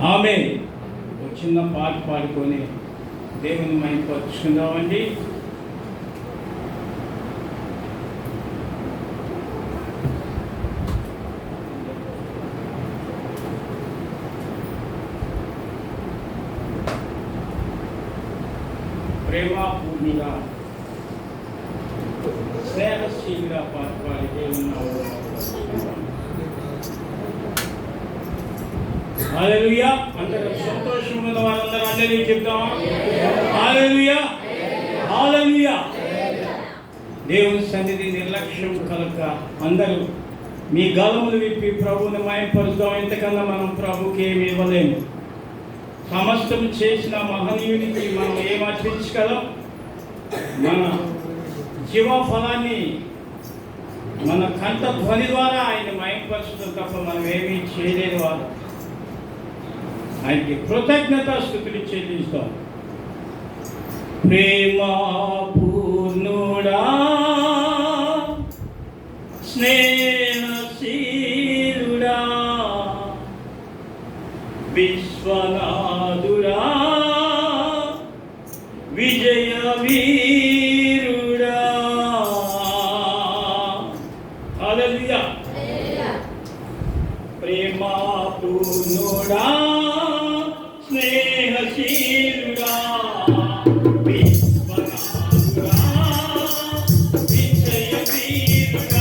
ఆమె ఒక చిన్న పాట పాడుకొని దేవుని మహిమపరుచుకుందామండి. ప్రేమపూర్ణుగా స్నేహశీలుగా పాట పాడి దేవుని హల్లెలూయా. అందరూ సంతోషం ఉన్న వాళ్ళందరూ హల్లెలూయా చెప్తామా? హల్లెలూయా, హల్లెలూయా. దేవుని సన్నిధి నిర్లక్ష్యం కనుక అందరూ మీ గలములు విప్పి ప్రభువుని మహిమపరుద్దాం. ఎంతకన్నా మనం ప్రభుకి ఏమి ఇవ్వలేము. సమస్తం చేసిన మహనీయునికి మనం ఏం అర్పించగలం? మన జీవఫలాన్ని మన కంఠ ధ్వని ద్వారా ఆయన మహిమపరచడం తప్ప మనం ఏమీ చేయలేని వారు. ఆయనకి కృతజ్ఞతాస్తుతులు చెల్లిస్తాం. ప్రేమా పూర్ణుడా స్నేహశీలుడా విశ్వనాథుడా విజయవీరుడా. హల్లెలూయా. ప్రేమా పూర్ణుడా స్నేహశీలుడా విశ్వనాథుడా విజయవీరుడా.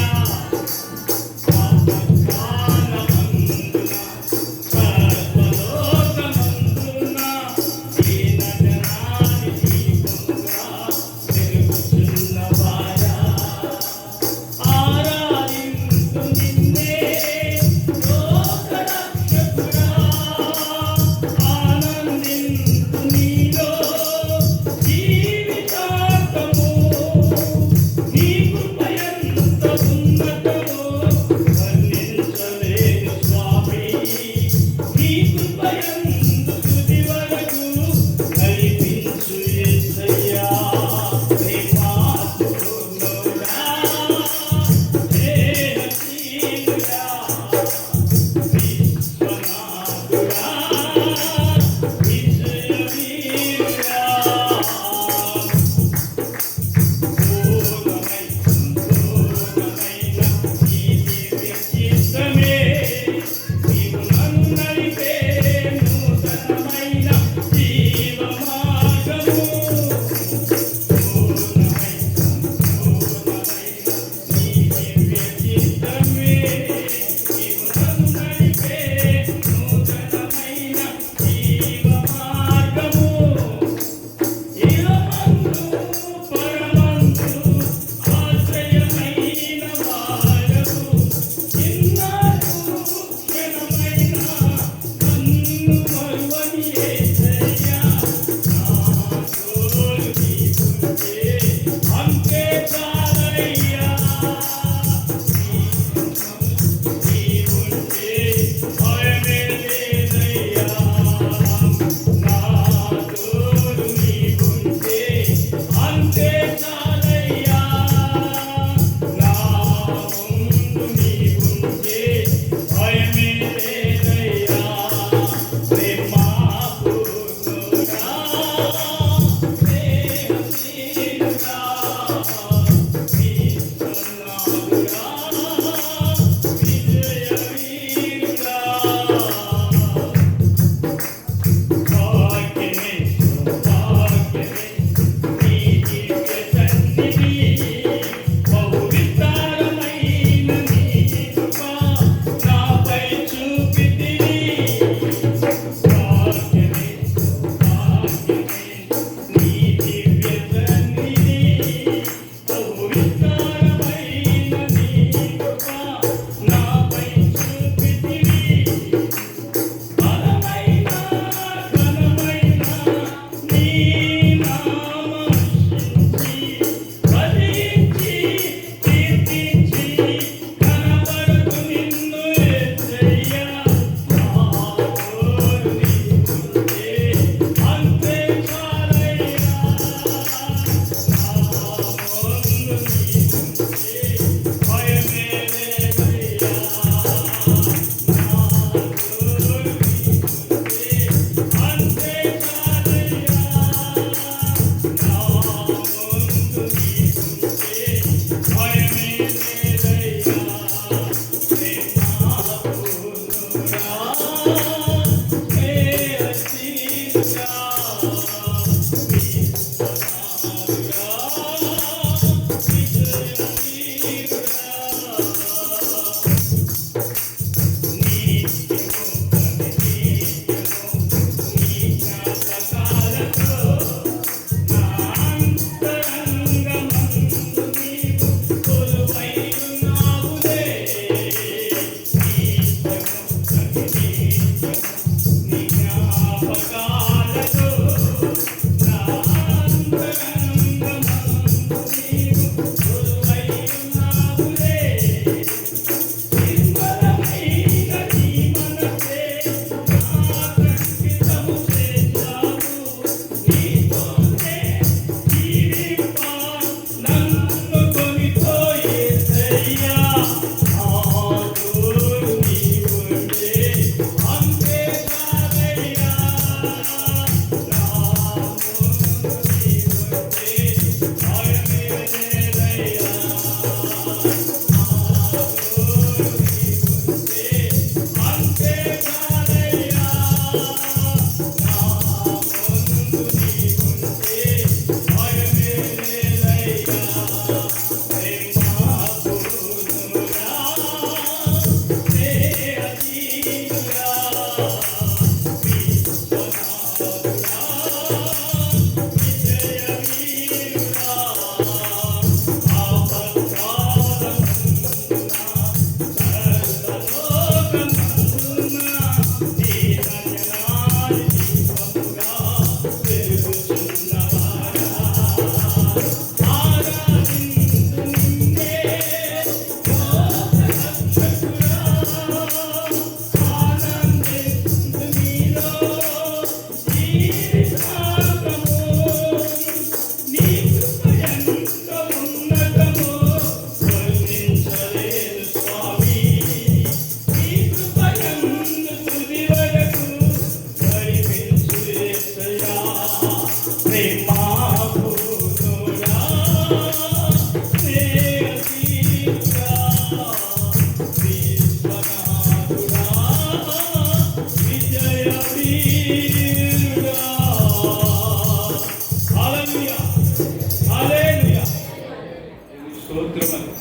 స్తోత్రములు.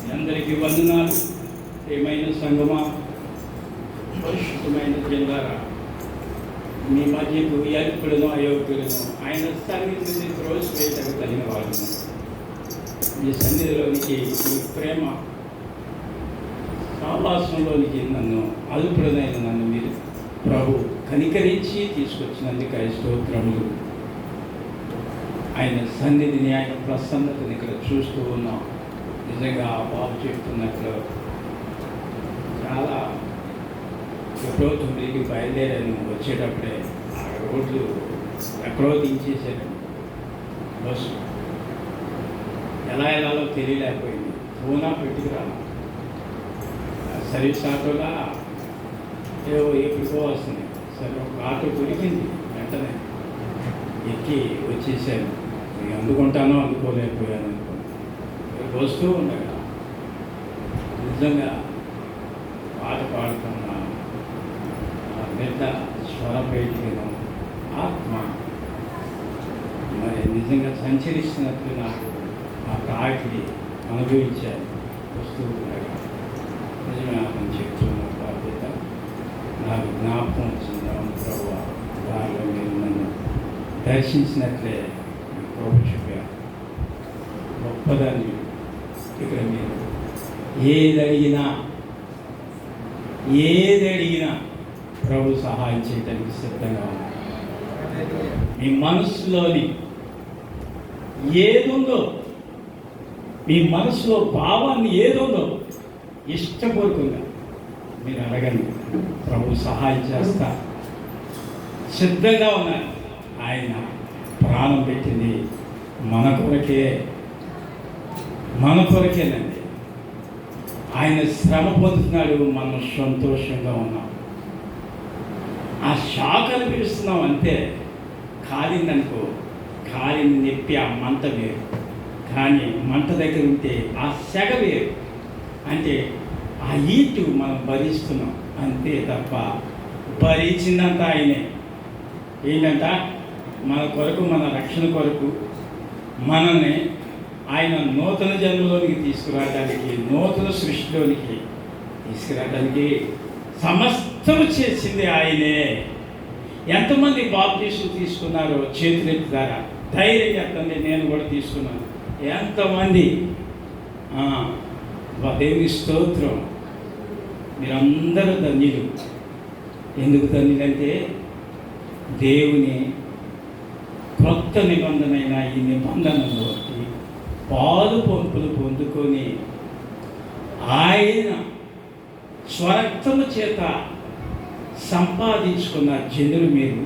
మీ అందరికీ వందనాలు. ఏమైన సంగమా, పరిశుద్ధమైన జిల్లారా, మీ మధ్యకు అల్పులను అయోగ్యులను ఆయన సన్నిధిని త్రోసివేయటకు కలిగిన వాళ్ళను మీ సన్నిధిలోనికి మీ ప్రేమ సావాసంలోనికి నన్ను అల్పుడనైన నన్ను మీరు ప్రభు కనికరించి తీసుకొచ్చినందుకు స్తోత్రములు. ఆయన సన్నిధిని, ఆయన ప్రసన్నతని ఇక్కడ చూస్తూ ఉన్నాం. నిజంగా బాబు చెప్తున్నట్లు చాలా ఎప్పుడో 9కి బయలుదేరాను. వచ్చేటప్పుడే ఆ రోడ్లు ఎక్కడో దించేసాను. బస్సు ఎలాగో తెలియలేకపోయింది. ఫోనా పెట్టుకురాను. సర్వీస్ ఆటోలా ఏవో ఎప్పుడుకో వస్తుంది. సరే ఒక ఆటో దొరికింది. వెంటనే ఎక్కి వచ్చేసాను. నేను అందుకుంటానో అందుకోలేకపోయాను అనుకున్నాను. వస్తూ ఉండగా నిజంగా పాట పాడుతున్నా పెద్ద స్వరపేటికను ఆత్మ మరి నిజంగా సంచరిస్తున్నట్లు నాకు ఆ తాకిడి అనుభవించాను. వస్తూ ఉండగా నిజంగా అతను చెప్తున్న బాధ్యత నాకు జ్ఞాపకం వచ్చింది. అవును ప్రభువా, దారిలో మీరు నన్ను దర్శించినట్లే ప్రభు చెప్పారు. గొప్పదాన్ని ఇక్కడ మీరు ఏది అడిగినా ప్రభు సహాయం చేయడానికి సిద్ధంగా ఉన్నారు. మీ మనసులోని ఏదుందో, మీ మనసులో భావాన్ని ఏదుందో ఇష్టపూర్వకంగా మీరు అడగండి. ప్రభు సహాయం చేస్తా సిద్ధంగా ఉన్నారు. ఆయన ప్రాణం పెట్టింది మన కొరకేనండి. ఆయన శ్రమ పొందుతున్నాడు, మనం సంతోషంగా ఉన్నాం. ఆ షాక్ అనిపిస్తున్నాం అంతే. కాలిందనుకో, కాలిని నెప్పి ఆ మంట వేరు, కానీ మంట దగ్గర ఉంటే ఆ సెగ వేరు. అంటే ఆ ఈటు మనం భరిస్తున్నాం అంతే తప్ప భరించిందంతా ఆయనే. ఏంటంట? మన కొరకు, మన రక్షణ కొరకు మనల్ని ఆయన నూతన జన్మలోనికి తీసుకురావడానికి, నూతన సృష్టిలోనికి తీసుకురావడానికి సమస్తము చేసింది ఆయనే. ఎంతమంది బాప్తీసులు తీసుకున్నారో చేతులెత్తుతారా? ధైర్యం చెప్తుంది, నేను కూడా తీసుకున్నాను. ఎంతమంది? దేవుని స్తోత్రం. మీరందరూ ధన్యులు. ఎందుకు ధన్యులంటే దేవుని క్రొత్త నిబంధనైన ఈ నిబంధనలోకి పాలు పంపులు పొందుకొని ఆయన స్వరక్తము చేత సంపాదించుకున్న జనులు మీరు.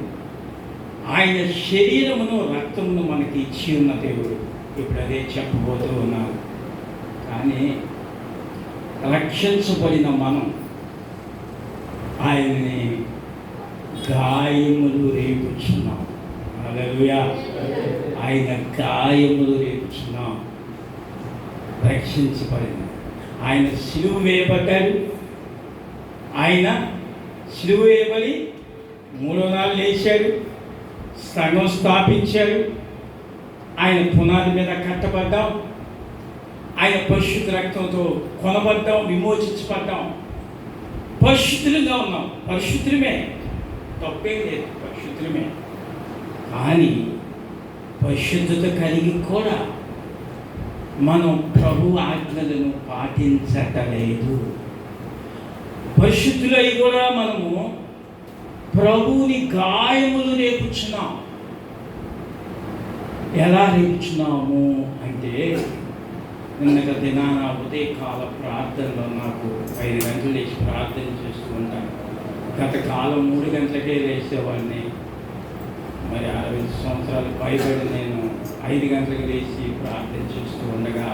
ఆయన శరీరమును రక్తమును మనకి ఇచ్చి ఉన్న దేవుడు. ఇప్పుడు అదే చెప్పబోతూ ఉన్నారు. కానీ రక్షించబడిన మనం ఆయనని గాయములు రేపుచున్నాం. హల్లెలూయా. ఆయన గాయములు రేపుచున్నాం. రక్షించబడిన ఆయన సిలువ వేయబడ్డాడు. ఆయన సిలువ వేయబడి 3వ నాడు లేచాడు, సంఘం స్థాపించాడు. ఆయన పునాది మీద కట్టబడ్డాం. ఆయన పరిశుద్ధ రక్తంతో కొనబడ్డాం, విమోచించబడ్డాం. పరిశుద్ధులుగా ఉన్నాం. పరిశుద్ధులమే, తప్పేం లేదు, పరిశుద్ధులమే. కానీ పరిశుద్ధత కలిగి కూడా మనం ప్రభు ఆజ్ఞలను పాటించటలేదు. పరిశుద్ధులై కూడా మనము ప్రభువుని గాయములు రేపుచున్నాం. ఎలా రేపుచున్నాము అంటే, నిన్నక దినాన ఉదయకాల ప్రార్థనలో నాకు 5 గంటలు లేచి ప్రార్థన చేస్తూ ఉంటాను. గత కాలం 3 గంటలకే లేచేవాడిని. మరి 60 సంవత్సరాలు పైబడి నేను 5 గంటలకు లేచి ప్రార్థన చేస్తూ ఉండగా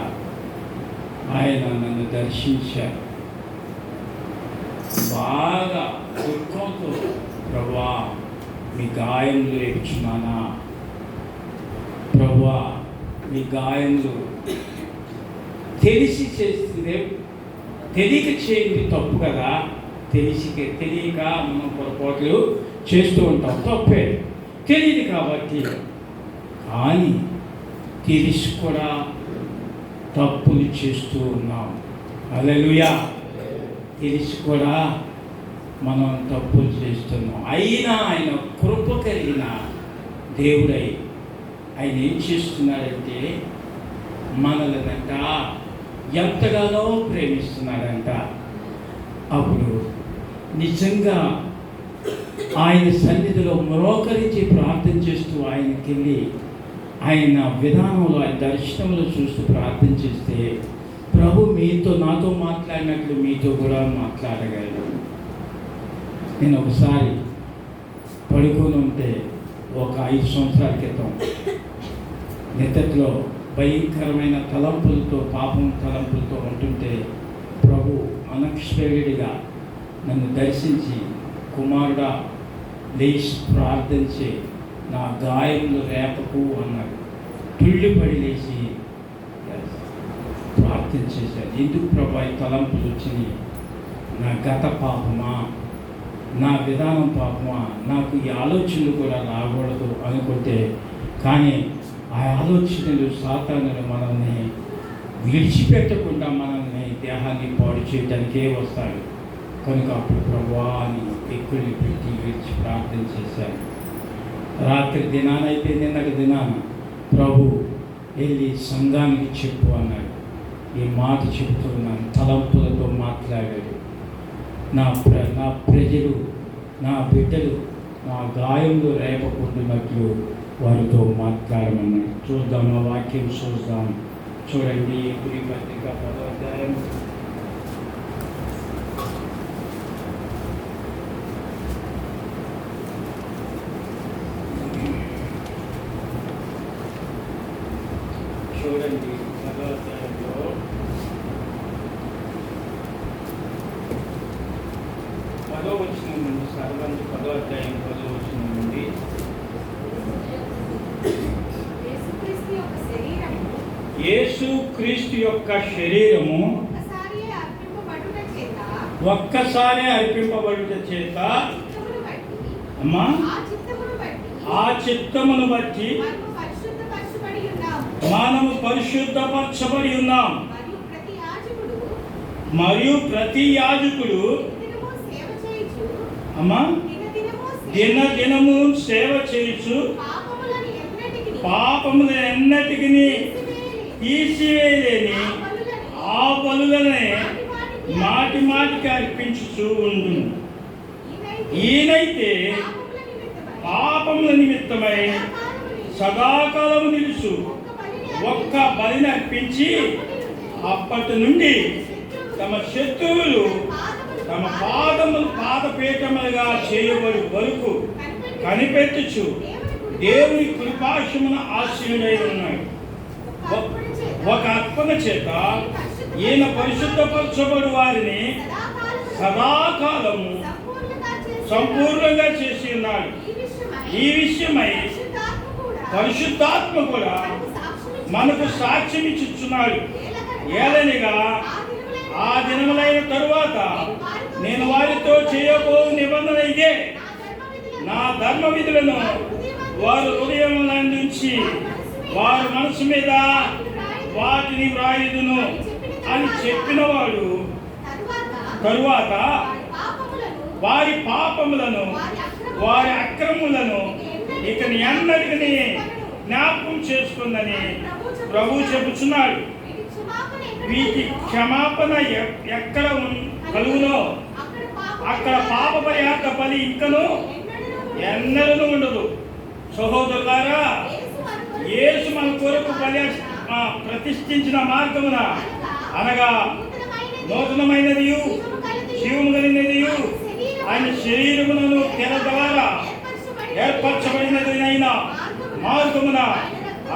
ఆయన నన్ను దర్శించారు. బాగా దుఃఖంతో, ప్రభువా మీ గాయములు రేపుచున్నానా? ప్రభువా మీ గాయములు తెలిసి చేస్తే, తెలియక చేయండి తప్పు కదా. తెలియక మనం పొరపాట్లు చేస్తూ ఉంటాం, తప్పే. తెలియదు కాబట్టి. కానీ తెలిసి కూడా తప్పులు చేస్తూ ఉన్నాం. హల్లెలూయా. తెలిసి కూడా మనం తప్పులు చేస్తున్నాం. అయినా ఆయన కృప కలిగిన దేవుడై ఆయన ఏం చేస్తున్నాడంటే, మనలనంట ఎంతగానో ప్రేమిస్తున్నాడంట. అప్పుడు నిజంగా ఆయన సన్నిధిలో మరోకరించి ప్రార్థన చేస్తూ ఆయనకి వెళ్ళి ఆయన విధానంలో, ఆయన దర్శనంలో చూస్తూ ప్రార్థన చేస్తే ప్రభు మీతో, నాతో మాట్లాడినట్లు మీతో కూడా మాట్లాడగలడు. నేను ఒకసారి పడుకొని ఉంటే ఒక 5 సంవత్సరాల క్రితం నిద్రలో భయంకరమైన తలంపులతో, పాపం తలంపులతో ఉంటుంటే ప్రభు అన్ఎక్స్పెక్టెడ్గా నన్ను దర్శించి, కుమారుడా లేచి ప్రార్థించి నా గాయములు రేపకు అన్నాడు. తుళ్ళిపడి లేచి ప్రార్థన చేశాను. ఎందుకు ప్రభు ఈ తలంపులు వచ్చినాయి? నా గత పాపమా, నా విధానం పాపమా, నాకు ఈ ఆలోచనలు కూడా రాకూడదు అనుకుంటే, కానీ ఆ ఆలోచనలు సాతానులు మనల్ని విడిచిపెట్టకుండా మనల్ని దేహాన్ని పాడు చేయడానికే వస్తాడు. కనుక అప్పుడు ప్రభువా అని ఎక్కులు పెట్టి విడిచి ప్రార్థన చేశాను. రాత్రి దినానైతే నిన్నటి దినాన ప్రభు వెళ్ళి సంఘానికి చెప్పు అన్నాడు. ఈ మాట చెబుతున్నాను. తలంపులతో మాట్లాడాడు. నా ప్రజలు, నా బిడ్డలు నా గాయంలో రేపకుంటున్నట్లు వారితో మాట్లాడమన్నాడు. చూద్దాం, ఆ వాక్యం చూద్దాం. చూడండి, ఎబ్రీ పత్రిక 10వ అధ్యాయం 10వ అధ్యాయంలో 10వ వచనం నుండి, సర్వంతి 10వ అధ్యాయం 10వ వచనం నుండి, యేసుక్రీస్తు యొక్క శరీరము ఒక్కసారి అర్పింపబడుట చేత అమ్మా ఆ చిత్తమును బట్టి ఆ చిత్తమును బట్టి మనము పరిశుద్ధపరచబడి ఉన్నాము. మనము పరిశుద్ధపరచబడి ఉన్నాం. మరియు ప్రతి యాజకుడు అమ్మా దినదినము సేవ చేయుచు పాపములు ఎన్నటికి తీసివేయలేని ఆ బలులనే మాటి మాటికి అర్పించుచూ ఉండును. ఈయనైతే పాపముల నిమిత్తమై సదాకాలము నిలుచు ఒక్క బలిని అర్పించి అప్పటి నుండి తమ శత్రువులు తమ పాదములు పాదపీఠములుగా చేయబడి వరకు కనిపెట్టుచు దేవుని కృపాశమున ఆశీనుడై ఉన్నాడు. ఒక అర్పణ చేత ఈయన పరిశుద్ధపరచబడి వారిని సదాకాలము సంపూర్ణంగా చేసి ఉన్నాడు. ఈ విషయమై పరిశుద్ధాత్మ కూడా మనకు సాక్ష్యం ఇచ్చుచున్నాడు. ఏలనిగా ఆ దినములైన తరువాత నేను వారితో చేయబో నిబంధన ఇదే, నా ధర్మ విధులను వారు హృదయములందుంచి వారి మనసు మీద వాటిని వ్రాయుదును అని చెప్పినవాడు తరువాత వారి పాపములను వారి అక్రములను ఇక ఎన్నటికీ జ్ఞాపకం చేసుకుందని ప్రభువు చెబుతున్నాడు. వీటి క్షమాపణ ఎక్కడ కలుగునో అక్కడ పాప పరిహార బలి ఇంకను ఎన్నడూ ఉండదు. సహోదరులారా, యేసు మన కొరకు బలి ప్రతిష్ఠించిన మార్గమున అనగా నూతనమైనది జీవము కలిగినది ఆయన శరీరములను తెర ద్వారా ఏర్పరచబడినది మార్గమున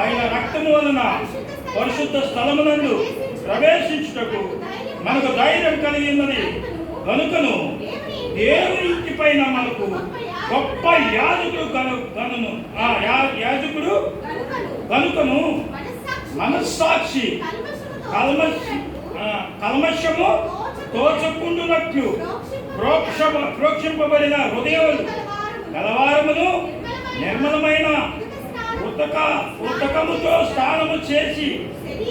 ఆయన రక్తము వలన పరిశుద్ధ స్థలమునందు ప్రవేశించుటకు మనకు ధైర్యం కలిగినది కనుకను దేవుని ఇంటి పైన మనకు గొప్ప యాజకుడు యాజకుడు కనుకను మనస్సాక్షి కల్మషము తోచకుండునట్లు ప్రోక్షింపబడిన హృదయములు గలవారమును నిర్మలమైన ఉతకముతో స్నానము చేసి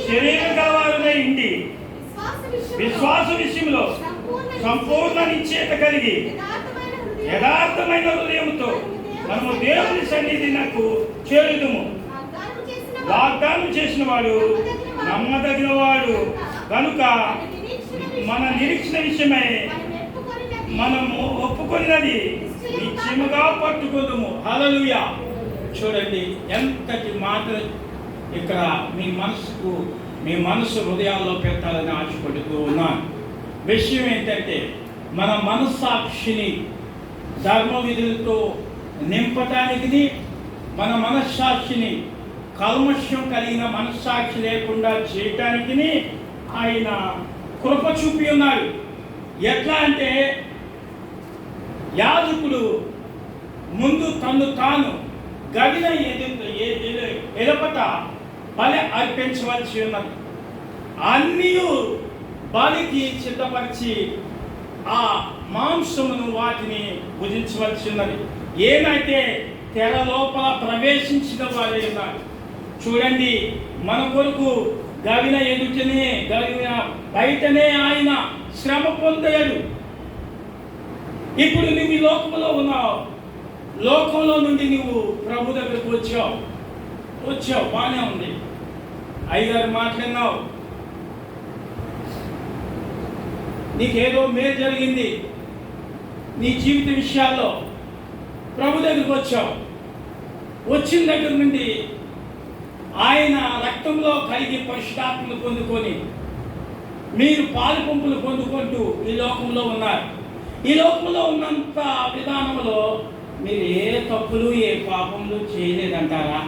శరీరం గలవారమై ఉండి విశ్వాస విషయంలో సంపూర్ణ నిశ్చయత కలిగి యథార్థమైన హృదయముతో మనము దేవుని సన్నిధినకు చేరుదుము. వాగ్దానం చేసిన వాడు నమ్మదగిన వాడు కనుక మన నిరీక్షణ విషయమై మనము ఒప్పుకొన్నది నిశ్చయముగా పట్టుకోదుము. హల్లెలూయా. చూడండి ఎంతటి మాట ఇక్కడ మీ మనసు హృదయాల్లో పెట్టాలని ఆశపడుతూ ఉన్నాను. విషయం ఏంటంటే మన మనస్సాక్షిని ధర్మ విధులతో నింపటానికి, మన మనస్సాక్షిని కల్మషం కలిగిన మనస్సాక్షి లేకుండా చేయటానికి ఆయన కృప చూపి ఉన్నాడు. ఎట్లా అంటే యాజకుడు ముందు తను తాను గదిన ఎలుపట బలి అర్పించవలసి ఉన్నది. అన్నీ బలికి సిద్ధపరిచి ఆ మాంసమును వాటిని భుజించవలసి ఉన్నది. ఏమైతే తెర లోపల ప్రవేశించిన వారే ఉన్నారు. చూడండి, మన కొరకు గవిన ఎదుటనే గవిన బయటనే ఆయన శ్రమ పొందాడు. ఇప్పుడు నువ్వు ఈ లోకంలో ఉన్నావు. లోకంలో నుండి నువ్వు ప్రభు దగ్గరకు వచ్చావు బాగానే ఉంది. అయ్యగారు మాట్లాడినావు, నీకేదో మేలు జరిగింది నీ జీవిత విషయాల్లో. ప్రభు దగ్గరకు వచ్చావు. వచ్చిన దగ్గర నుండి ఆయన రక్తంలో కలిగి పరిశుద్ధాత్మను పొందుకొని మీరు పాలు పంపులు పొందుకుంటూ ఈ లోకంలో ఉన్నారు. ఈ లోకంలో ఉన్నంత విధానంలో మీరు ఏ తప్పులు ఏ పాపములు చేయలేదంటారా?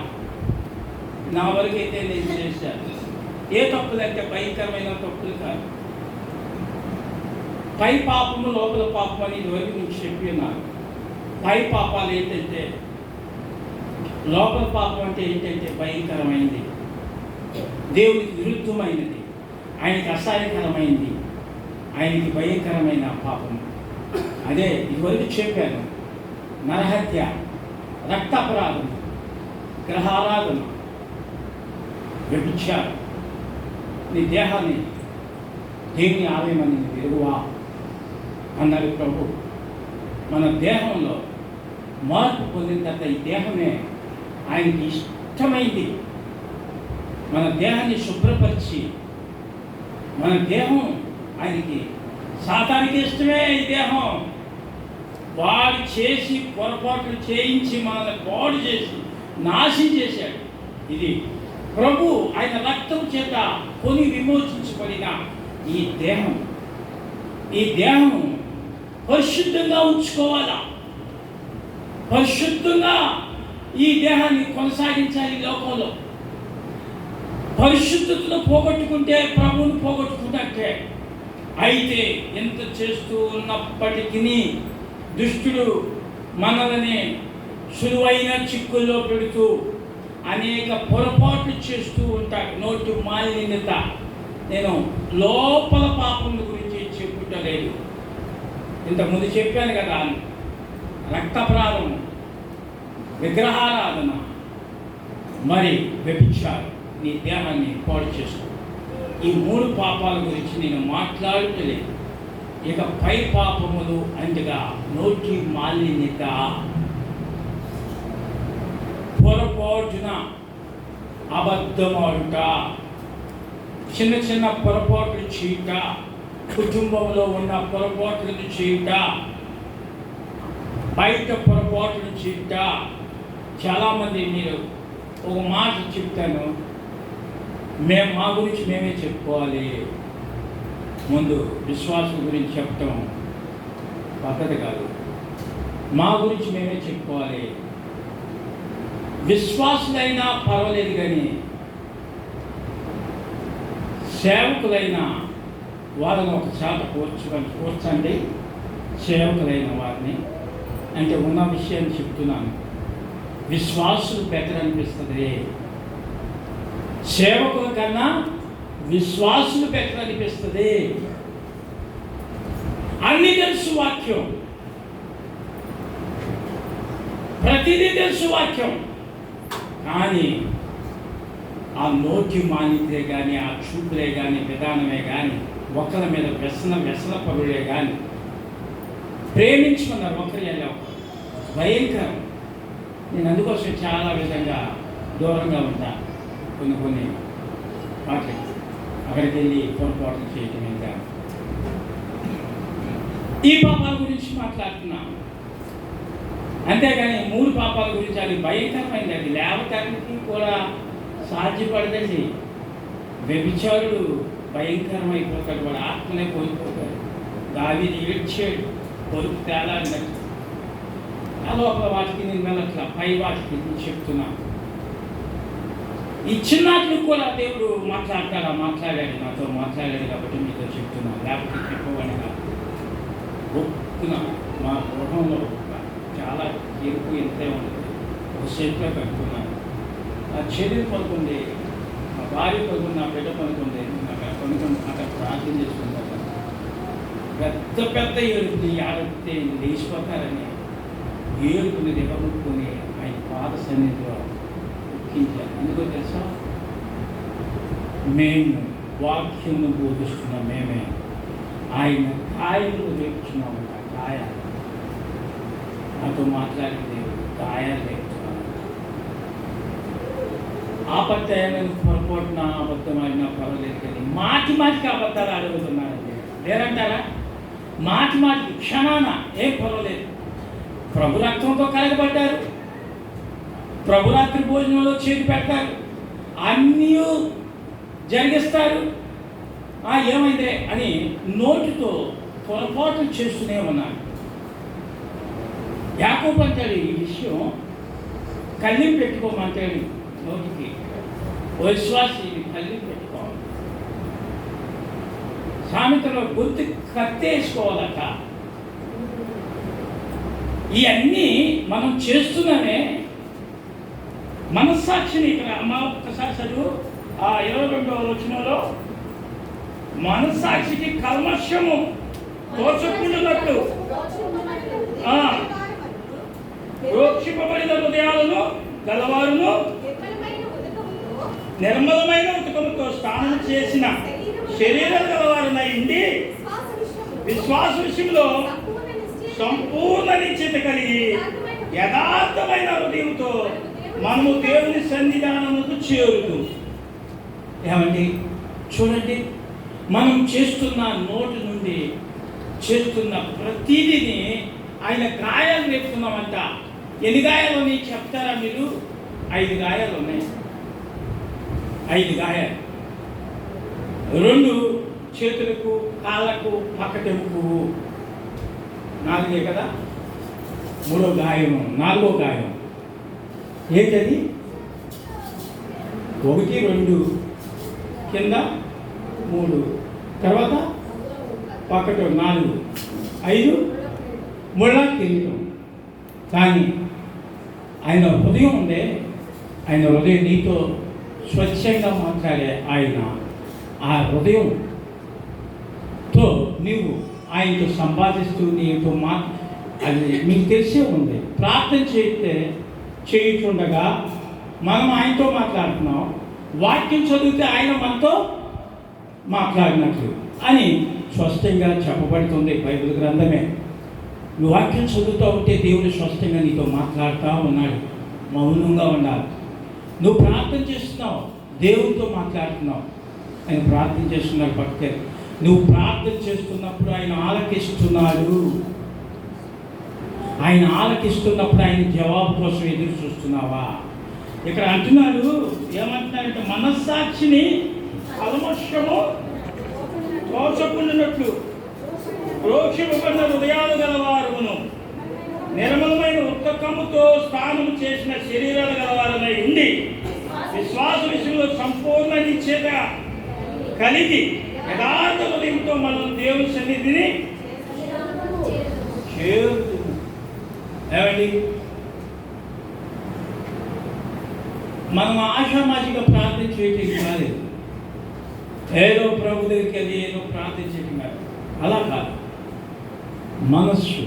నా వరకైతే నేను చేశాను. ఏ తప్పులు అంటే భయంకరమైన తప్పులు కాదు. పై పాపము లోపల పాపం అని ఇదివరకు నీకు చెప్పి ఉన్నాను. పై పాపాలు ఏంటంటే, లోపల పాపం అంటే ఏంటంటే భయంకరమైనది, దేవునికి విరుద్ధమైనది, ఆయనకి అసహ్యకరమైనది, ఆయనకి భయంకరమైన పాపం. అదే ఇదివరకు చెప్పాను. నరహత్య, రక్తాపరాధం, గ్రహారాధన, వ్యభిచారం. నీ దేహాన్ని దేవుని ఆలయమని వెలుగువా అన్నారు ప్రభు. మన దేహంలో మార్పు పొందిన తర్వాత ఈ దేహమే ఆయనకి ఇష్టమైంది. మన దేహాన్ని శుభ్రపరిచి, మన దేహం ఆయనకి, సాతానికి ఇష్టమే ఈ దేహం. వాడు చేసి పొరపాట్లు చేయించి మనల్ని పాడు చేసి నాశనం చేశాడు. ఇది ప్రభు ఆయన రక్తం చేత కొని విమోచించబడిన ఈ దేహం పరిశుద్ధంగా ఉంచుకోవాలా. పరిశుద్ధంగా ఈ దేహాన్ని కొనసాగించాలి లోకంలో. పరిశుద్ధతను పోగొట్టుకుంటే ప్రభువును పోగొట్టుకుంటే. అయితే ఎంత చేస్తూ ఉన్నప్పటికీ దుష్టుడు మనల్ని సులువైన చిక్కుల్లో పెడుతూ అనేక పొరపాట్లు చేస్తూ ఉంటాడు. నోటి మాలిన్యత. నేను లోపల పాపం గురించి చెప్పుటలేదు. ఇంతకుముందు చెప్పాను కదా, రక్తప్రాధం, విగ్రహారాధన, మరి వ్యభిచారం. నీ దేహాన్ని పాడు చేసుకో. ఈ 3 పాపాల గురించి నేను మాట్లాడలేదు. ఇక పై పాపములు అంటగా నోటి మాలిన్యత, పొరపాటున అబద్ధమాడుట, చిన్న చిన్న పొరపాట్లు చేయుట, కుటుంబంలో ఉన్న పొరపాట్లను చేయుట, బయట పొరపాట్లను చేయుట. చాలామంది మీరు ఒక మాట చెప్తాను, మా గురించి మేమే చెప్పుకోవాలి. ముందు విశ్వాసం గురించి చెప్పటం పద్ధతి కాదు. మా గురించి మేమే చెప్పుకోవాలి. విశ్వాసులైనా పర్వాలేదు, కానీ సేవకులైన వాళ్ళని ఒక చాట కూర్చండి. సేవకులైన వారిని అంటే ఉన్న విషయాన్ని చెప్తున్నాను. విశ్వాసులు బెటర్ అనిపిస్తుంది. సేవకుల కన్నా విశ్వాసులు బెటర్ అనిపిస్తుంది. అన్ని తెలుసు వాక్యం, ప్రతిదీ తెలుసు వాక్యం, కానీ ఆ నోటి మాన్యతే కానీ, ఆ చూపులే కానీ, విధానమే కానీ, ఒకరి మీద వ్యసన పరులే కానీ, ప్రేమించుకున్నారు ఒకరి భయంకరం. నేను అందుకోసం చాలా విధంగా దూరంగా ఉంటా. కొన్ని వాటికి అక్కడికి వెళ్ళి పొరపాట్లు చేయటం ఇంకా ఈ పాపాల గురించి మాట్లాడుతున్నాను. అంతేగాని 3 పాపాల గురించి అది భయంకరమైంది. అది లేవటానికి కూడా సాధ్యపడదండి. వ్యభిచారుడు భయంకరమైపోతాడు, వాడు ఆత్మనే కోల్పోతాడు. దావీదు ఏడ్చాడు, పొరుగు తేలాడినట్టు. లోపల వాటికి నేను వెళ్ళట్లా, పై వాటికి నేను చెప్తున్నాను. ఈ చిన్నాట్లు కూడా దేవుడు మాట్లాడాడు, నాతో మాట్లాడాడు కాబట్టి మీతో చెప్తున్నాను. లేకపోతే చెప్పవాడిని కాదు. ఒప్పుకున్నాను. మా గృహంలో చాలా ఎరుపు ఎంతే ఉంటుంది. ఒక చేతిలో కట్టుకున్నాను. నా చెల్లి పడుకుంది, మా భార్య పడుకుంది, నా బిడ్డ పడుకుంది. అక్కడ అక్కడ ప్రార్థన చేసుకుంటాను. పెద్ద ఏడుపుని ఆడితే లేచిపోతారని ఏడుపుని దిగబుట్టుకుని ఆయన పాద సన్నిధిలో ఎక్కించాను. ఎందుకో తెలుసా, మేము వాక్యమును బోధిస్తున్న మేమే ఆయన కాయలు రేపుచున్నాము. కాయ నాతో మాట్లాడింది, కాయాలు రేపుతున్నాను. ఆపత్యాలను పొరపాటున అబద్ధమైనా పర్వాలేదు, కానీ మాటికి అబద్ధాలు అడుగుతున్నారండి. లేరంటారా? మాటికి క్షణాన ఏం పర్వాలేదు. ప్రభు రక్తంతో కలగబడ్డారు, ప్రభు రాత్రి భోజనంలో చేతి పెడతారు, అన్నీ జరిగిస్తారు. ఏమైందే అని నోటితో పొరపాట్లు చేస్తూనే ఉన్నారు. యాకోబు అంటాడు, ఈ విషయం కళ్ళి పెట్టుకోమంటాడు. నోటికి విశ్వాసి కళ్ళి పెట్టుకోవాలి. సామెతలో గొంతు కత్తేసుకోవాలట. ఇవన్నీ మనం చేస్తున్నామే. మనస్సాక్షిని ఇక్కడ అమ్మ ఒక్కసారి చదువు, 22వ వచనంలో మనస్సాక్షికి కల్మషము తోచకుండునట్లు ప్రోక్షింపబడిన హృదయాలను గలవారును నిర్మలమైన ఉతకముతో స్నానం చేసిన శరీరం గలవారునై ఉండి విశ్వాస విషయంలో సంపూర్ణ నిశ్చయత కలిగి యథార్థమైన హృదయంతో మనము దేవుని సన్నిధానముకు చేరుదు. ఏమండి చూడండి, మనం చేస్తున్న నోటి నుండి చేస్తున్న ప్రతిదీని ఆయన గాయాలు నేర్పుతున్నామంట. ఎన్ని గాయాలు ఉన్నాయి చెప్తారా మీరు? 5 గాయాలు ఉన్నాయి. 5 గాయాలు. 2 చేతులకు, కాళ్ళకు, పక్కటెముకు, 4 కదా. 3వ గాయం, 4వ గాయం ఏంటది? 1, 2 కింద, 3 తర్వాత పక్కట 4, 5 ముళ్ళ కిరీటం. కానీ ఆయన హృదయం ఉండే, ఆయన హృదయం నీతో స్వచ్ఛంగా మాట్లాడే ఆయన ఆ హృదయంతో నీవు ఆయనతో సంపాదిస్తూ నీతో అది మీకు తెలిసే ఉంది. ప్రార్థన చేయుచుండగా మనం ఆయనతో మాట్లాడుతున్నాం, వాక్యం చదివితే ఆయన మనతో మాట్లాడినట్లు అని స్పష్టంగా చెప్పబడుతుంది బైబిల్ గ్రంథమే. నువ్వు వాక్యం చదువుతూ ఉంటే దేవుడు స్పష్టంగా నీతో మాట్లాడుతూ ఉన్నాడు. మౌనంగా ఉండాలి. నువ్వు ప్రార్థన చేస్తున్నావు, దేవుడితో మాట్లాడుతున్నావు. ఆయన ప్రార్థన చేస్తున్నాడు పక్కన. నువ్వు ప్రార్థన చేస్తున్నప్పుడు ఆయన ఆలకిస్తున్నాడు. ఆయన ఆలకిస్తున్నప్పుడు ఆయన జవాబు కోసం ఎదురు చూస్తున్నావా? ఇక్కడ అంటున్నాడు, ఏమంటున్నాడంటే మనస్సాక్షిని కల్మషము తోచకుండానట్లు ప్రోక్షింపబడిన హృదయాలు గలవారును నిర్మలమైన ఉత్తకముతో స్నానం చేసిన శరీరాలు గలవారనై ఉండి విశ్వాస విషయంలో సంపూర్ణ నిశ్చయత కలిగి యథార్థ హృదయంతో మనం దేవుని సన్నిధిని చేరుతుంది. ఏమండి, మనం ఆషామాషిగా ప్రార్థన చేయటం కాలేదు. ఏదో ప్రభు దగ్గరికి వెళ్ళి ఏదో ప్రార్థన చేయటం కాదు. అలా కాదు. మనస్సు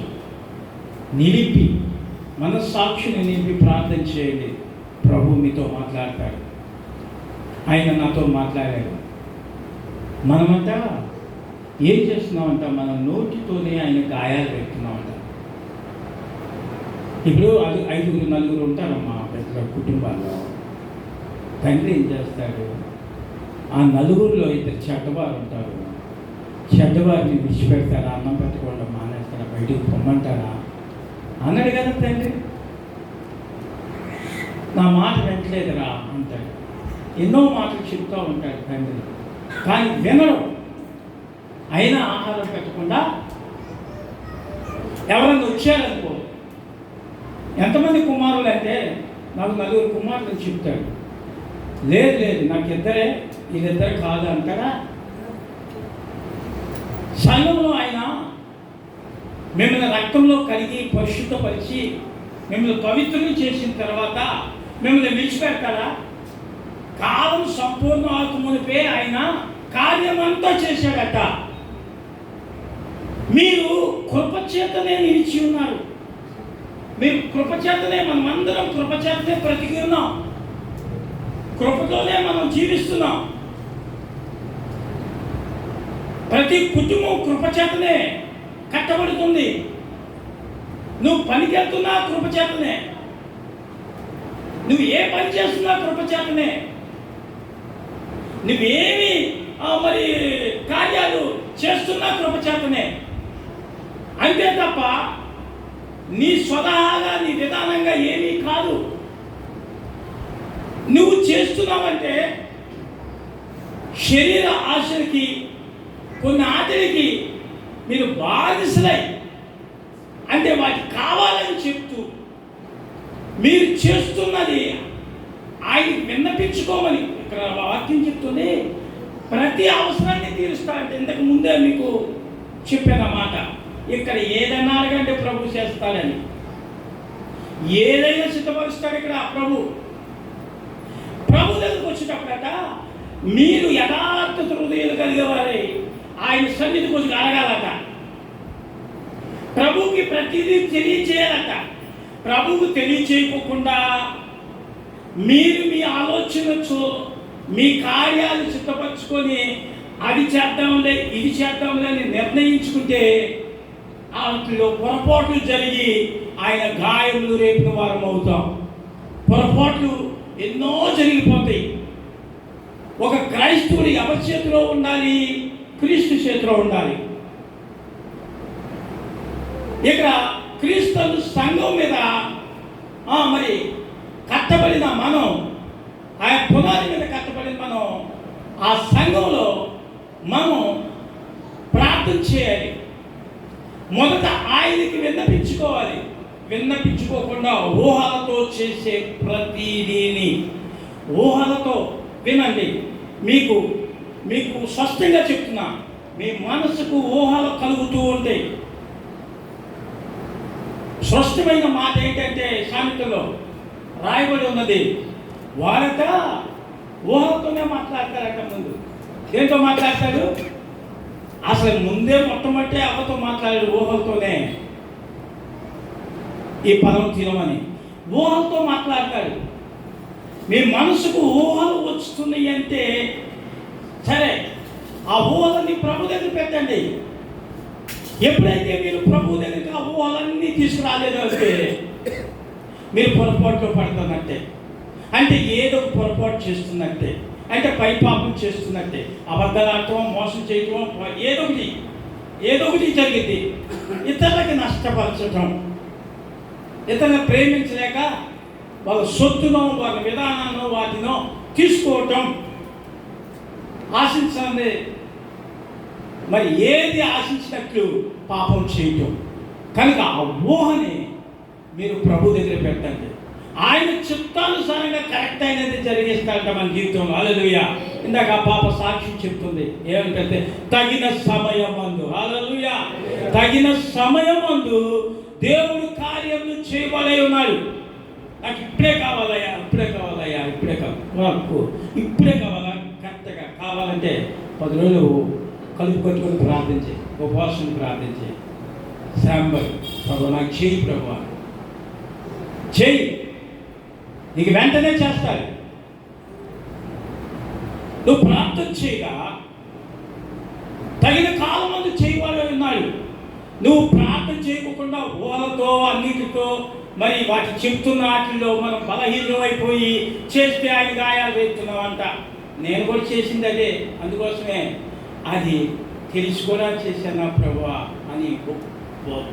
నిలిపి, మనస్సాక్షిని నిలిపి ప్రార్థన చేయండి. ప్రభు మీతో మాట్లాడతాడు. ఆయన నాతో మాట్లాడాడు. మనమంతా ఏం చేస్తున్నామంట? మన నోటితోనే ఆయన గాయాలు పెడుతున్నామంట. ఇప్పుడు 5, 4 ఉంటారమ్మా పెద్ద కుటుంబాల్లో. తండ్రి ఏం చేస్తాడు? ఆ 4లో 2 చెడ్డవారు ఉంటారు. చెడ్డవారిని విడిచిపెడతారా? అన్నం పెట్టుకోవడం మానేస్తారా? బయటికి పొమ్మంటారా? అన్నాడు కదా తండ్రి. నా మాట వెంటలేదురా అంటాడు. ఎన్నో మాటలు చెప్తూ ఉంటాడు తండ్రి, కానీ వినడు. అయినా ఆహారం పెట్టకుండా ఎవరన్నా వచ్చారనుకో, ఎంతమంది కుమారులు అంటే నాకు 4 కుమారులు చెప్తాడు. లేదు నాకు 2, వీళ్ళిద్దరు కాదు అంటారా? సంఘంలో ఆయన మిమ్మల్ని రక్తంలో కడిగి పరిశుద్ధపరిచి మిమ్మల్ని పవిత్రులు చేసిన తర్వాత మిమ్మల్ని విడిచిపెడతారా? కాలం సంపూర్ణ ఆత్మనిపే ఆయన కార్యమంతా చేశాడట. మీరు కృపచేతనే నిలిచి ఉన్నారు. మీరు కృపచేతనే, మనమందరం కృపచేతనే బ్రతికి ఉన్నాం. కృపతోనే మనం జీవిస్తున్నాం. ప్రతి కుటుంబం కృపచేతనే కట్టబడుతుంది. నువ్వు పనికి వెళ్తున్నా కృపచేతనే, నువ్వు ఏ పని చేస్తున్నా కృపచేతనే, నువ్వేమి మరి కార్యాలు చేస్తున్నా కృపచేతనే. అంతే తప్ప నీ స్వతహాగా నీ విధానంగా ఏమీ కాదు. నువ్వు చేస్తున్నావంటే శరీర ఆశలకి, కొన్ని ఆటలకి మీరు బానిసలై, అంటే వాటి కావాలని చెప్తూ మీరు చేస్తున్నది ఆయన విన్నపించుకోమని ఇక్కడ వాక్యం చెప్తుంది. ప్రతి అవసరాన్ని తీరుస్తాడంటే ఇంతకు ముందే మీకు చెప్పిన మాట. ఇక్కడ ఏదైనా అడగంటే ప్రభు చేస్తాడని, ఏదైనా సిద్ధపరుస్తాడు ఇక్కడ ప్రభు. ప్రభు దగ్గరకు వచ్చేటప్పుడట మీరు యథార్థ హృదయాలు కలిగేవారై ఆయన సన్నిధి కొంచెం అడగాలట. ప్రభుకి ప్రతిదీ తెలియచేయాలట. ప్రభువుకు తెలియచేయకుండా మీరు మీ ఆలోచనతో మీ కార్యాలు సిద్ధపరచుకొని అది చేద్దాంలే ఇది చేద్దాంలే అని నిర్ణయించుకుంటే వాటిలో పొరపాట్లు జరిగి ఆయన గాయములు రేపిన వారం అవుతాం. పొరపాట్లు ఎన్నో జరిగిపోతాయి. ఒక క్రైస్తవుడు ఎవరి చేతిలో ఉండాలి? క్రీస్తు చేతిలో ఉండాలి. ఇక్కడ క్రీస్తు సంఘం మీద మరి కట్టబడిన మనం, ఆయన పునాది మీద కట్టబడిన మనం, ఆ సంఘంలో మనం ప్రార్థన చేయాలి. మొదట ఆయనకి విన్నపించుకోవాలి. విన్నపించుకోకుండా ఊహలతో చేసే ప్రతిదీని ఊహలతో వినండి. మీకు మీకు స్పష్టంగా చెప్తున్నా, మీ మనసుకు ఊహలు కలుగుతూ ఉంటాయి. స్పష్టమైన మాట ఏంటంటే సామెతలో రాయబడి ఉన్నది, వారట ఊహలతోనే మాట్లాడతారట. ముందు దేంతో మాట్లాడతాడు? అసలు ముందే మొట్టమొదటి అవ్వతో మాట్లాడాడు ఊహలతోనే. ఈ పదం తినమని ఊహలతో మాట్లాడతాడు. మీ మనసుకు ఊహలు వస్తున్నాయి అంటే సరే, ఆ ఊహలన్నీ ప్రభు దగ్గర పెట్టండి. ఎప్పుడైతే మీరు ప్రభు దగ్గరికి ఆ ఊహలన్నీ తీసుకురాలేదు అంటే మీరు పొరపాటులో పడుతున్నట్టే, అంటే ఏదో పొరపాటు చేస్తున్నట్టే, అంటే పైపాపం చేస్తున్నట్టే, అబద్ధాలతో మోసం చేయటం, ఏదో ఒకటి జరిగింది. ఇతరులకి నష్టపరచడం, ఇతరులను ప్రేమించలేక వాళ్ళ సొత్తునో వాళ్ళ విధానాన్నో వాటినో తీసుకోవటం, ఆశించాలి. మరి ఏది ఆశించినట్లు పాపం చేయటం. కనుక ఆ ఊహని మీరు ప్రభు దగ్గర పెట్టండి. ఆయన చిత్తానుసారంగా కరెక్ట్ అయినది జరిగిస్తాడంట మన జీవితంలో. హల్లెలూయా. ఇందాక ఆ పాప సాక్షి చెప్తుంది ఏమంటే, తగిన సమయమందు, హల్లెలూయా, తగిన సమయమందు దేవుడు కార్యములు చేయబడి ఉన్నాడు. నాకు ఇప్పుడే కావాలయ్యా, ఇప్పుడే కావాలయ్యా, ఇప్పుడే కావాలా, కరెక్ట్గా కావాలంటే 10 రోజులు కలుపు కట్టుకొని ప్రార్థించి, ఉపవాసం ప్రార్థించి, శ్రాంబర్ ప్రభు నాకు చేయి, ప్రభు చేయి, నీకు వెంటనే చేస్తాడు. నువ్వు ప్రార్థన చేయగా తగిన కాలం మందు చేయవాడు ఉన్నాడు. నువ్వు ప్రార్థన చేయకుండా ఊహలతో అన్నిటితో మరి వాటి చెప్తున్న వాటిల్లో మనం బలహీనం అయిపోయి చేస్తే ఆయన గాయాలు వేస్తున్నావు అంట. నేను కూడా చేసింది అదే. అందుకోసమే అది తెలిసి కూడా చేశాను నా ప్రభువా అని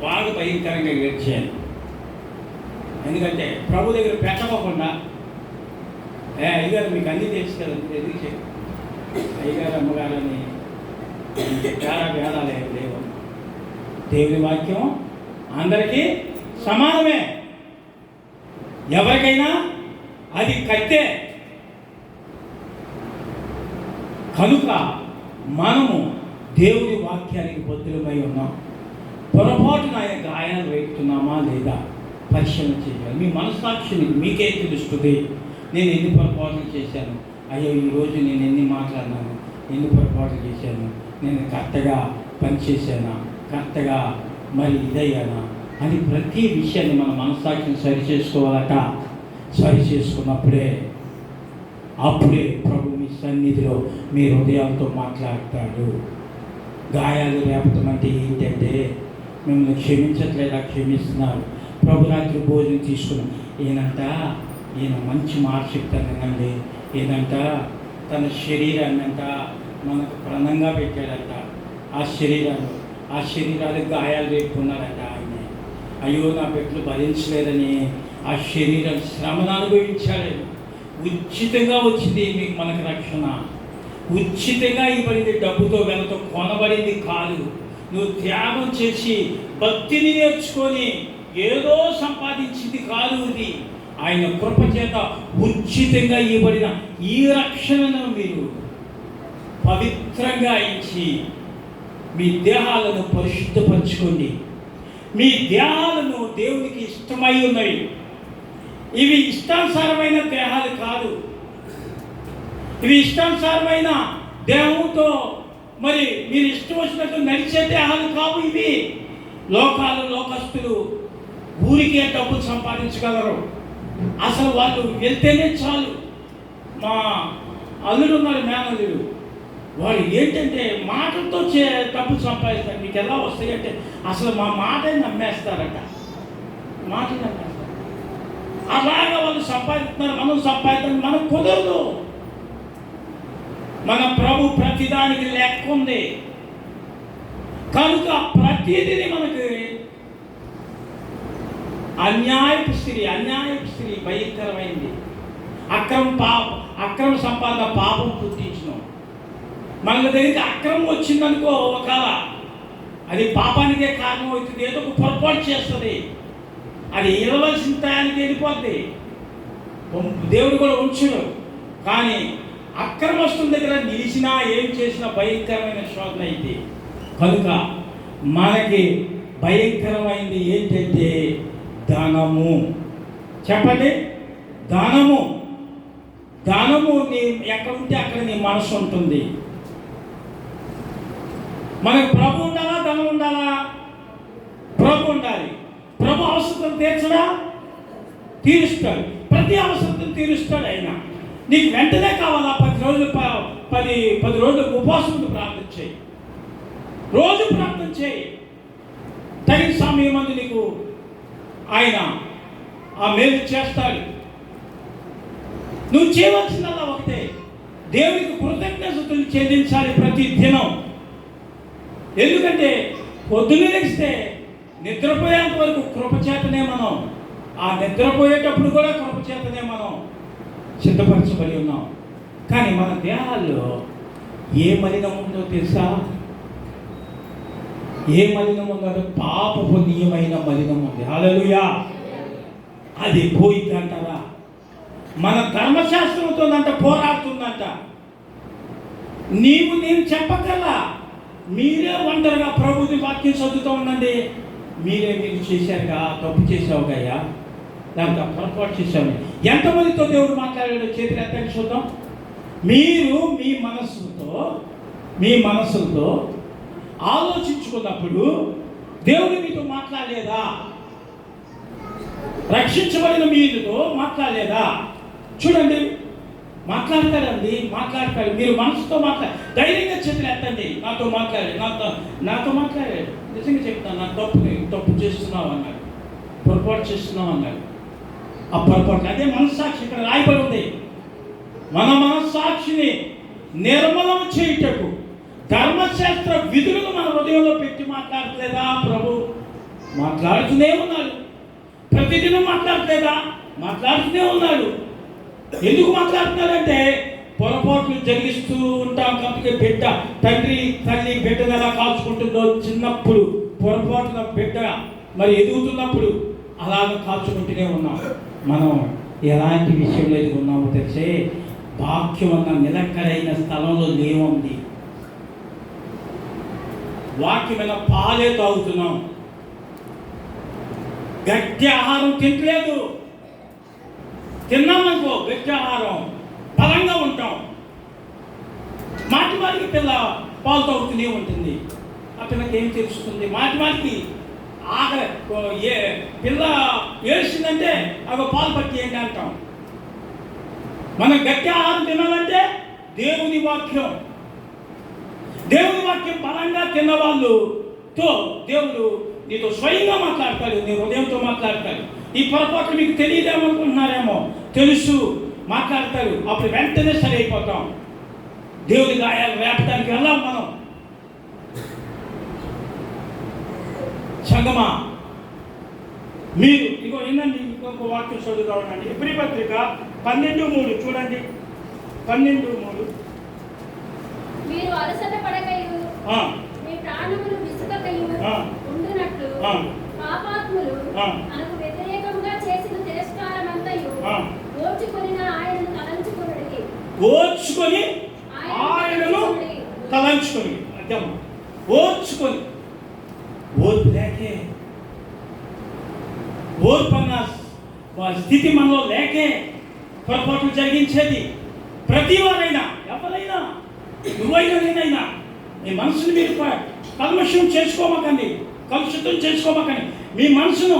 బాగా భయంకరంగా ఏడ్చాను. ఎందుకంటే ప్రభు దగ్గర పెట్టకోకుండా అయ్యగారు మీకు అన్నీ తెలుసు కదా, ఎందుకు చెప్పి అయ్యగారు అమ్మగారని చాలా భేదాలు ఏం లేవు. దేవుని వాక్యం అందరికీ సమానమే. ఎవరికైనా అది కట్టే. కనుక మనము దేవుని వాక్యానికి బద్దులమై ఉన్నాం. పొరపాటున ఆయన గాయాలు వేస్తున్నామా లేదా పరిశీలన చేయాలి. మీ మనస్సాక్షిని మీకే తెలుస్తుంది. నేను ఎన్ని పొరపాట్లు చేశాను, అయ్యో ఈరోజు నేను ఎన్ని మాట్లాడినాను, ఎన్ని పొరపాట్లు చేశాను, నేను కరెక్ట్గా పనిచేశానా, కరెక్ట్గా మరి ఇదయ్యానా అని ప్రతి విషయాన్ని మన మనస్సాక్షిని సరి చేసుకోవాలట. సరి చేసుకున్నప్పుడే అప్పుడే ప్రభు మీ సన్నిధిలో మీ హృదయాలతో మాట్లాడతాడు. గాయాలు రేపటం అంటే ఏంటంటే మిమ్మల్ని క్షమించట్లేదా, క్షమిస్తున్నారు. ప్రభు రాత్రి భోజనం తీసుకున్నాం. ఈయన మంచి మాట చెప్తానండి. ఈయనంట తన శరీరాన్నంట మనకు ప్రాణంగా పెట్టాడంట. ఆ శరీరాలకు గాయాలు రేపుకున్నారంట ఆయన. అయ్యో నా బిడ్డలు భరించలేదని ఆ శరీరం శ్రమను అనుభవించాడు. ఉచితంగా వచ్చింది మీకు మనకు రక్షణ, ఉచితంగా ఇవ్వబడింది. డబ్బుతో వెనతో కొనబడింది కాదు. నువ్వు త్యాగం చేసి భక్తిని నేర్చుకొని ఏదో సంపాదించింది కాదు. ఇది ఆయన కృప చేత ఉచితంగా ఇవ్వబడిన ఈ రక్షణను మీరు పవిత్రంగా ఇచ్చి మీ దేహాలను పరిశుద్ధపరచుకోండి. మీ దేహాలను దేవునికి ఇష్టమై ఉన్నాయి. ఇవి ఇష్టానుసారమైన దేహాలు కాదు. ఇవి ఇష్టానుసారమైన దేహంతో మరి మీరు ఇష్టం వచ్చినట్టు నడిచే దేహాలు కావు. ఇవి లోకస్తులు ఊరికే డబ్బులు సంపాదించగలరు. అసలు వాళ్ళు వెళ్తేనే చాలు. మా అల్లుడు ఉన్నారు, మేనల్లుడు, వాడు ఏంటంటే మాటలతో డబ్బులు సంపాదిస్తారు. మీకు ఎలా వస్తాయంటే అసలు మా మాటే నమ్మేస్తారట, మాటలు నమ్మేస్తారు. అలాగా వాళ్ళు సంపాదిస్తున్నారు, మనం సంపాదిస్తాం, మనకు కుదరదు. మన ప్రభు ప్రతిదానికి లెక్క ఉంది కనుక ప్రతిదీ మనకి అన్యాయపు స్త్రీ భయంకరమైంది. అక్రమ సంపాదన పాపం పుట్టించను. మన దగ్గరికి అక్రమం వచ్చిందనుకో, ఒకవేళ అది పాపానికే కారణం అవుతుంది. ఏదో ఒక పొరపాటు చేస్తుంది, అది ఇవ్వవలసిన టయానికి వెళ్ళిపోద్ది. దేవుడు కూడా ఉంచుడు. కానీ అక్రమస్తుల దగ్గర నిలిచినా ఏం చేసినా భయంకరమైన శోధన అయితే. కనుక మనకి భయంకరమైంది ఏంటంటే ధనము. చెప్పండి, ధనము. ధనము నీ ఎక్కడ ఉంటే అక్కడ నీ మనసు ఉంటుంది. మనకు ప్రభు ఉండాలా, ధనం ఉండాలా? ప్రభు ఉండాలి. ప్రభు అవసరం తీర్చడా? తీరుస్తాడు. ప్రతి అవసరం తీరుస్తాడు ఆయన. నీకు వెంటనే కావాలా? 10 రోజులు ఉపవాసం ప్రార్థన చేయి, రోజు ప్రార్థన చేయి. తగిన సమయం మంది నీకు ఆయన ఆ మేలు చేస్తాడు. నువ్వు చేయవలసిందల్లా ఒకటే, దేవునికి కృతజ్ఞతలు చెల్లించాలి ప్రతి దినం. ఎందుకంటే పొద్దున్న లేస్తే నిద్రపోయేంత వరకు కృపచేతనే మనం, ఆ నిద్రపోయేటప్పుడు కూడా కృపచేతనే మనం సిద్ధపరచబడి ఉన్నాం. కానీ మన దేహాల్లో ఏ మలినం ఉందో తెలుసా? ఏ మలినం ఉందో? పాపపుణ్యమైన మలినం ఉంది. హల్లెలూయా. అది పోయిద్దంటారా? మన ధర్మశాస్త్రంతో పోరాడుతుందంట. నేను చెప్పగలరా? మీరే ఒంటరిగా ప్రభుని వాక్యం చదువుతూ ఉండండి. మీరు చేశారుగా, తప్పు చేసావుగా, లేకపోతే పొరపాటు చేశాము. ఎంతమందితో దేవుడు మాట్లాడాడో చేతులు ఎత్తని చూద్దాం. మీరు మీ మనసులతో ఆలోచించుకున్నప్పుడు దేవుడు మీతో మాట్లాడలేదా? రక్షించబడిన మీతో మాట్లాడలేదా? చూడండి, మాట్లాడతాడండి, మాట్లాడతాడు. మీరు మనసుతో ధైర్యంగా చేతులు ఎత్తండి. నాతో మాట్లాడాడు. నిజంగా చెప్తాను, నా తప్పు చేస్తున్నావు అన్నాడు, పొరపాటు చేస్తున్నావు అన్నాడు. ఆ పొరపాటు అదే మనస్సాక్షి ఇక్కడ రాయబడి ఉంది. మన మనస్సాక్షిని నిర్మలం చేయుటకు ధర్మశాస్త్ర విధులను మన హృదయంలో పెట్టి మాట్లాడలేదా? ప్రభు మాట్లాడుతూనే ఉన్నాడు. ప్రతిదినం మాట్లాడలేదా? మాట్లాడుతూనే ఉన్నాడు. ఎందుకు మాట్లాడుతున్నాడంటే పొరపాట్లు జరిగిస్తూ ఉంటాం కనుక. తల్లి బిడ్డను ఎలా కాల్చుకుంటుందో చిన్నప్పుడు, పొరపాటున బిడ్డ మరి ఎదుగుతున్నప్పుడు అలాగ కాల్చుకుంటూనే ఉన్నాం. మనం ఎలాంటి విషయంలో ఎదుగున్నామో తెలిసే, వాక్యం అన్న నిలకడైన స్థలంలో లేవుంది. వాక్యమైన పాలే తాగుతున్నాం, గట్టి ఆహారం తినలేదు. తిన్నామనుకో గట్టి ఆహారం, బలంగా ఉంటాం. మాటికి పిల్ల పాలు తాగుతూనే ఉంటుంది. ఆ పిల్లకి ఏం తెలుస్తుంది? మాటికి పిల్ల ఏడ్చిందంటే అవి పాలు పట్టి ఏంటి అంటాం. మనం గట్టి ఆహారం తినాలంటే దేవుని వాక్యం బలంగా తిన్న వాళ్ళుతో దేవుడు నీతో స్వయంగా మాట్లాడతాడు, నీ హృదయంతో మాట్లాడతాడు. ఈ పొరపాట్లు మీకు తెలియదేమనుకుంటున్నారేమో, తెలుసు, మాట్లాడతాడు. అప్పుడు వెంటనే సరి అయిపోతాం. దేవుని గాయాలు రేపడానికి వెళ్ళాం మనం. సంగమా, మీరు ఇగో ఏంటండి, ఇంకొక వాక్యం చదువుతామండి. ఎబ్రీ పత్రిక 12:3 చూడండి. 12:3 మీరు అలసట పడకయు మీ ప్రాణములు విసుకకయు ఉండునట్లు పాపాత్ములు మనకు వ్యతిరేకంగా చేసిన తిరస్కారమంతయు ఓర్చుకొని ఆయనను తలంచుకొని ఓర్చుకొని ఓర్పు లేకే, ఓర్పన్న స్థితి మనలో లేకే పొరపాట్లు జరిగించేది. ప్రతి వారైనా, ఎవరైనా, నువ్వైనా నేనైనా, మీ మనసుని మీరు కలుషితం చేసుకోమకండి. మీ మనసును